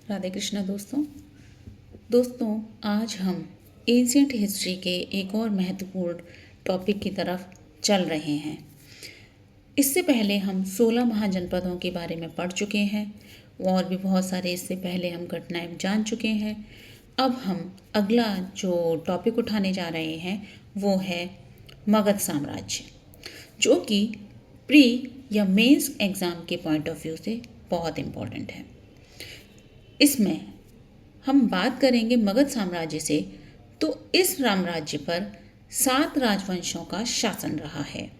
राधे कृष्णा दोस्तों आज हम एंशियंट हिस्ट्री के एक और महत्वपूर्ण टॉपिक की तरफ चल रहे हैं। इससे पहले हम 16 महाजनपदों के बारे में पढ़ चुके हैं और भी बहुत सारे इससे पहले हम घटनाएं जान चुके हैं। अब हम अगला जो टॉपिक उठाने जा रहे हैं वो है मगध साम्राज्य, जो कि प्री या मेंस एग्ज़ाम के पॉइंट ऑफ व्यू से बहुत इम्पोर्टेंट है। इसमें हम बात करेंगे मगध साम्राज्य से, तो इस साम्राज्य पर 7 राजवंशों का शासन रहा है।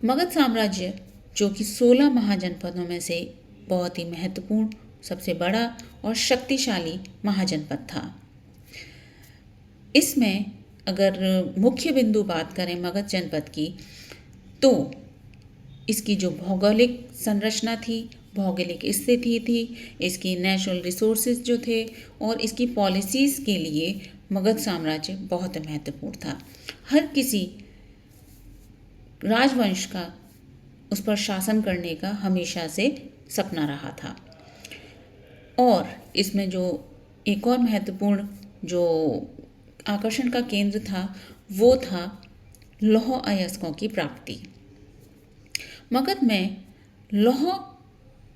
मगध साम्राज्य जो कि 16 महाजनपदों में से बहुत ही महत्वपूर्ण, सबसे बड़ा और शक्तिशाली महाजनपद था। इसमें अगर मुख्य बिंदु बात करें मगध जनपद की, तो इसकी जो भौगोलिक संरचना थी, भौगोलिक स्थिति थी, इसकी नेचुरल रिसोर्सेज जो थे और इसकी पॉलिसीज़ के लिए मगध साम्राज्य बहुत महत्वपूर्ण था। हर किसी राजवंश का उस पर शासन करने का हमेशा से सपना रहा था। और इसमें जो एक और महत्वपूर्ण जो आकर्षण का केंद्र था वो था लौह अयस्कों की प्राप्ति। मगध में लौह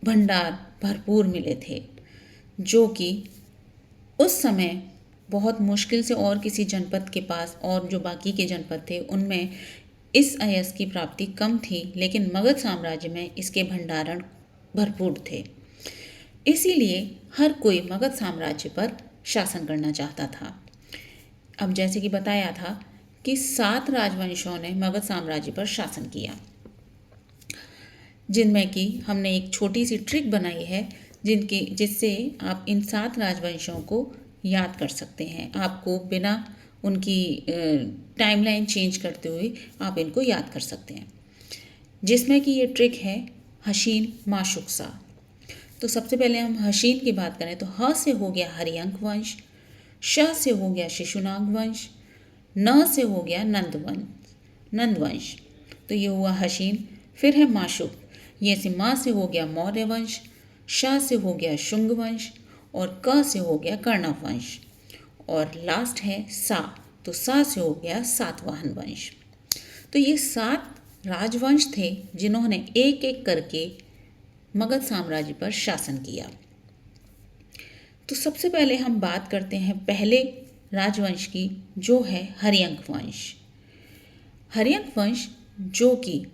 भंडार भरपूर मिले थे, जो कि उस समय बहुत मुश्किल से और किसी जनपद के पास, और जो बाकी के जनपद थे उनमें इस अयस्क की प्राप्ति कम थी, लेकिन मगध साम्राज्य में इसके भंडारण भरपूर थे। इसीलिए हर कोई मगध साम्राज्य पर शासन करना चाहता था। अब जैसे कि बताया था कि 7 राजवंशों ने मगध साम्राज्य पर शासन किया, जिनमें कि हमने एक छोटी सी ट्रिक बनाई है जिससे आप इन 7 राजवंशों को याद कर सकते हैं। आपको बिना उनकी टाइमलाइन चेंज करते हुए आप इनको याद कर सकते हैं, जिसमें कि ये ट्रिक है हशीन माशुकसा। तो सबसे पहले हम हशीन की बात करें तो ह से हो गया हरियंक वंश, श से हो गया शिशुनाग वंश, न से हो गया नंद वंश, तो ये हुआ हशीन। फिर है माशुक, ये से माँ से हो गया मौर्य वंश, श से हो गया शुंग वंश और क से हो गया कर्णव वंश, और लास्ट है सा, तो सा से हो गया सातवाहन वंश। तो ये 7 राजवंश थे जिन्होंने एक एक करके मगध साम्राज्य पर शासन किया। तो सबसे पहले हम बात करते हैं पहले राजवंश की, जो है हरियंक वंश। हरियंक वंश जो कि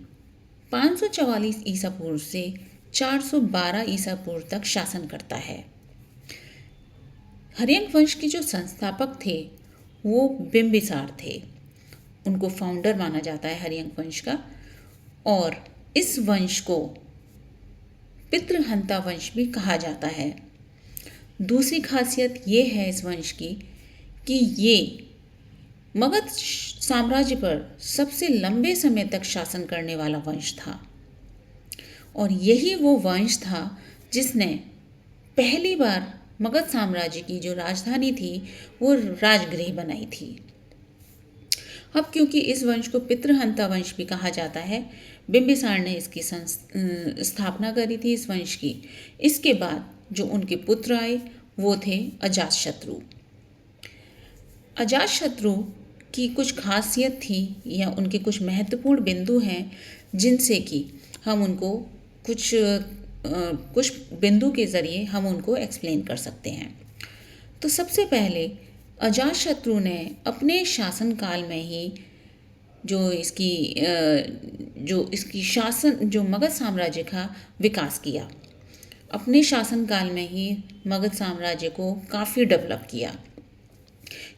544 ईसा पूर्व से 412 ईसा पूर्व तक शासन करता है। हरियंक वंश के जो संस्थापक थे वो बिंबिसार थे, उनको फाउंडर माना जाता है हरियंक वंश का। और इस वंश को पितृहंता वंश भी कहा जाता है। दूसरी खासियत ये है इस वंश की कि ये मगध साम्राज्य पर सबसे लंबे समय तक शासन करने वाला वंश था, और यही वो वंश था जिसने पहली बार मगध साम्राज्य की जो राजधानी थी वो राजगृह बनाई थी। अब क्योंकि इस वंश को पितृहंता वंश भी कहा जाता है, बिंबिसार ने इसकी स्थापना करी थी इस वंश की। इसके बाद जो उनके पुत्र आए वो थे अजातशत्रु। अजातशत्रु की कुछ खासियत थी या उनके कुछ महत्वपूर्ण बिंदु हैं जिनसे कि हम उनको कुछ बिंदु के ज़रिए हम उनको एक्सप्लेन कर सकते हैं। तो सबसे पहले अजातशत्रु ने अपने शासनकाल में ही जो इसकी शासन जो मगध साम्राज्य का विकास किया, अपने शासनकाल में ही मगध साम्राज्य को काफ़ी डेवलप किया,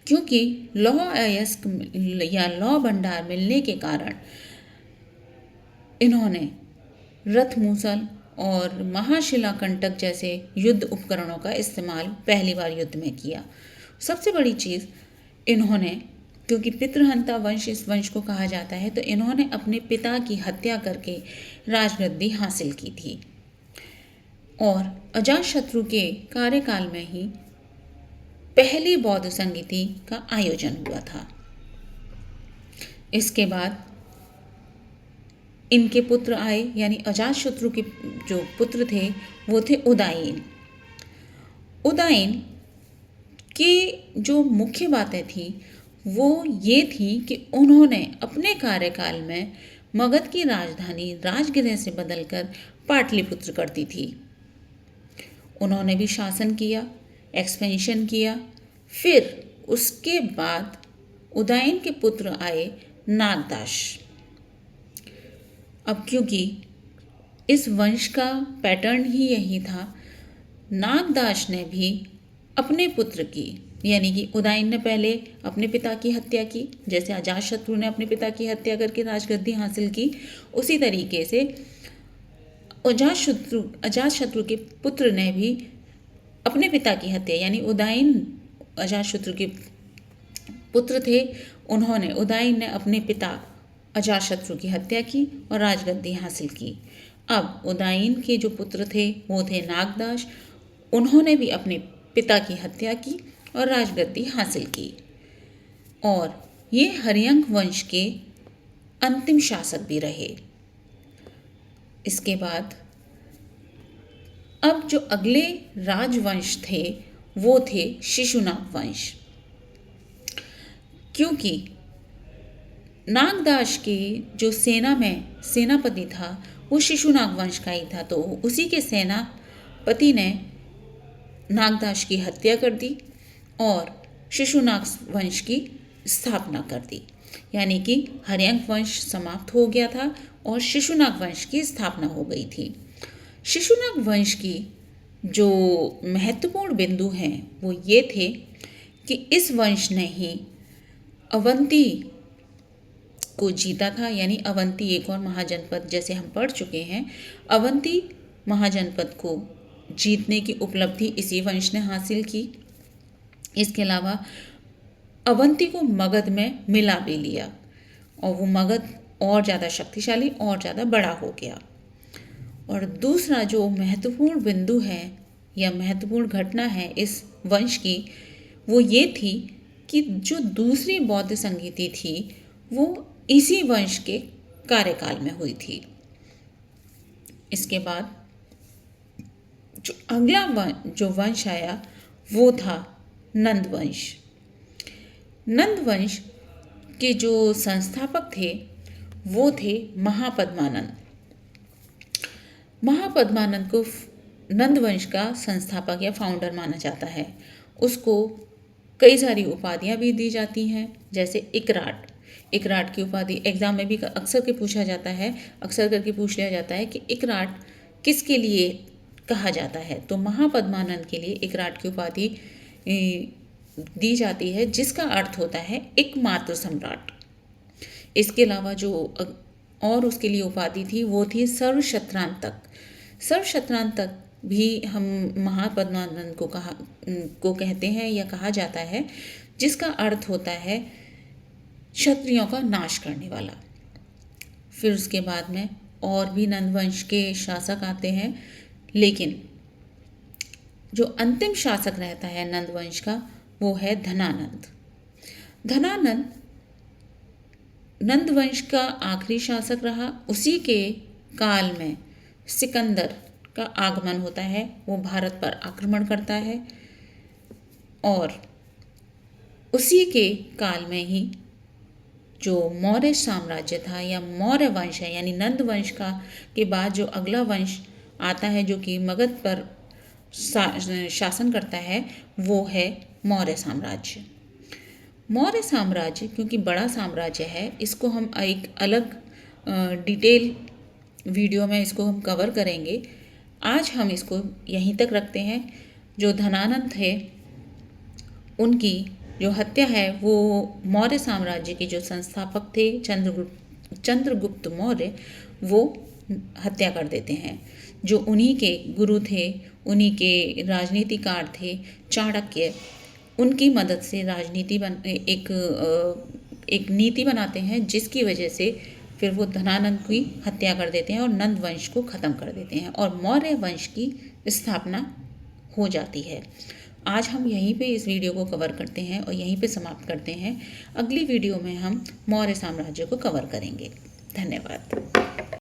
क्योंकि लौह अयस्क या लौह भंडार मिलने के कारण इन्होंने रथ मूसल और महाशिलाकंटक जैसे युद्ध उपकरणों का इस्तेमाल पहली बार युद्ध में किया। सबसे बड़ी चीज़ इन्होंने, क्योंकि पितृहंता वंश इस वंश को कहा जाता है, तो इन्होंने अपने पिता की हत्या करके राजगद्दी हासिल की थी। और अजातशत्रु के कार्यकाल में ही पहली बौद्ध संगीति का आयोजन हुआ था। इसके बाद इनके पुत्र आए, यानी अजातशत्रु के जो पुत्र थे वो थे उदायन। उदयन की जो मुख्य बातें थी वो ये थी कि उन्होंने अपने कार्यकाल में मगध की राजधानी राजगृह से बदलकर पाटलिपुत्र कर दी थी। उन्होंने भी शासन किया, एक्सपेंशन किया। फिर उसके बाद उदयन के पुत्र आए नागदाश। अब क्योंकि इस वंश का पैटर्न ही यही था, नागदाश ने भी अपने पुत्र की, यानी कि उदयन ने पहले अपने पिता की हत्या की, जैसे अजातशत्रु ने अपने पिता की हत्या करके राजगद्दी हासिल की, उसी तरीके से अजातशत्रु के पुत्र ने भी अपने पिता की हत्या, यानी उदयन अजातशत्रु के पुत्र थे, उदयन ने अपने पिता अजातशत्रु की हत्या की और राजगद्दी हासिल की। अब उदयन के जो पुत्र थे वो थे नागदाश। उन्होंने भी अपने पिता की हत्या की और राजगद्दी हासिल की, और ये हर्यंक वंश के अंतिम शासक भी रहे। इसके बाद अब जो अगले राजवंश थे वो थे शिशुनाग वंश। क्योंकि नागदाश के जो सेना में सेनापति था वो शिशुनाग वंश का ही था, तो उसी के सेनापति ने नागदाश की हत्या कर दी और शिशुनाग वंश की स्थापना कर दी, यानी कि हर्यंक वंश समाप्त हो गया था और शिशुनाग वंश की स्थापना हो गई थी। शिशुनाग वंश की जो महत्वपूर्ण बिंदु हैं वो ये थे कि इस वंश ने ही अवंती को जीता था, यानी अवंती एक और महाजनपद, जैसे हम पढ़ चुके हैं, अवंती महाजनपद को जीतने की उपलब्धि इसी वंश ने हासिल की। इसके अलावा अवंती को मगध में मिला भी लिया और वो मगध और ज़्यादा शक्तिशाली और ज़्यादा बड़ा हो गया। और दूसरा जो महत्वपूर्ण बिंदु है या महत्वपूर्ण घटना है इस वंश की, वो ये थी कि जो दूसरी बौद्ध संगीति थी वो इसी वंश के कार्यकाल में हुई थी। इसके बाद जो अगला जो वंश आया वो था नंद वंश। नंद वंश के जो संस्थापक थे वो थे महापद्मानंद। महापद्मानंद को नंद वंश का संस्थापक या फाउंडर माना जाता है। उसको कई सारी उपाधियां भी दी जाती हैं, जैसे इकराट। इकराट की उपाधि एग्जाम में भी अक्सर के पूछा जाता है, अक्सर करके पूछ लिया जाता है कि इकराट किसके लिए कहा जाता है, तो महापद्मानंद के लिए इकराट की उपाधि दी जाती है, जिसका अर्थ होता है एकमात्र सम्राट। इसके अलावा जो और उसके लिए उपाधि थी वो थी सर्वशत्रांतक। सर्वशत्रांतक भी हम महापद्मानंद को कहते हैं या कहा जाता है, जिसका अर्थ होता है क्षत्रियों का नाश करने वाला। फिर उसके बाद में और भी नंद वंश के शासक आते हैं, लेकिन जो अंतिम शासक रहता है नंद वंश का वो है धनानंद। धनानंद नंद वंश का आखिरी शासक रहा। उसी के काल में सिकंदर का आगमन होता है, वो भारत पर आक्रमण करता है, और उसी के काल में ही जो मौर्य साम्राज्य था या मौर्य वंश है, यानी नंद वंश का के बाद जो अगला वंश आता है जो कि मगध पर शासन करता है, वो है मौर्य साम्राज्य। मौर्य साम्राज्य क्योंकि बड़ा साम्राज्य है, इसको हम एक अलग डिटेल वीडियो में इसको हम कवर करेंगे। आज हम इसको यहीं तक रखते हैं। जो धनानंद थे उनकी जो हत्या है वो मौर्य साम्राज्य के जो संस्थापक थे चंद्रगुप्त मौर्य, वो हत्या कर देते हैं। जो उन्हीं के गुरु थे, उन्हीं के राजनीतिकार थे चाणक्य, उनकी मदद से एक नीति बनाते हैं, जिसकी वजह से फिर वो धनानंद की हत्या कर देते हैं और नंद वंश को ख़त्म कर देते हैं और मौर्य वंश की स्थापना हो जाती है। आज हम यहीं पे इस वीडियो को कवर करते हैं और यहीं पे समाप्त करते हैं। अगली वीडियो में हम मौर्य साम्राज्य को कवर करेंगे। धन्यवाद।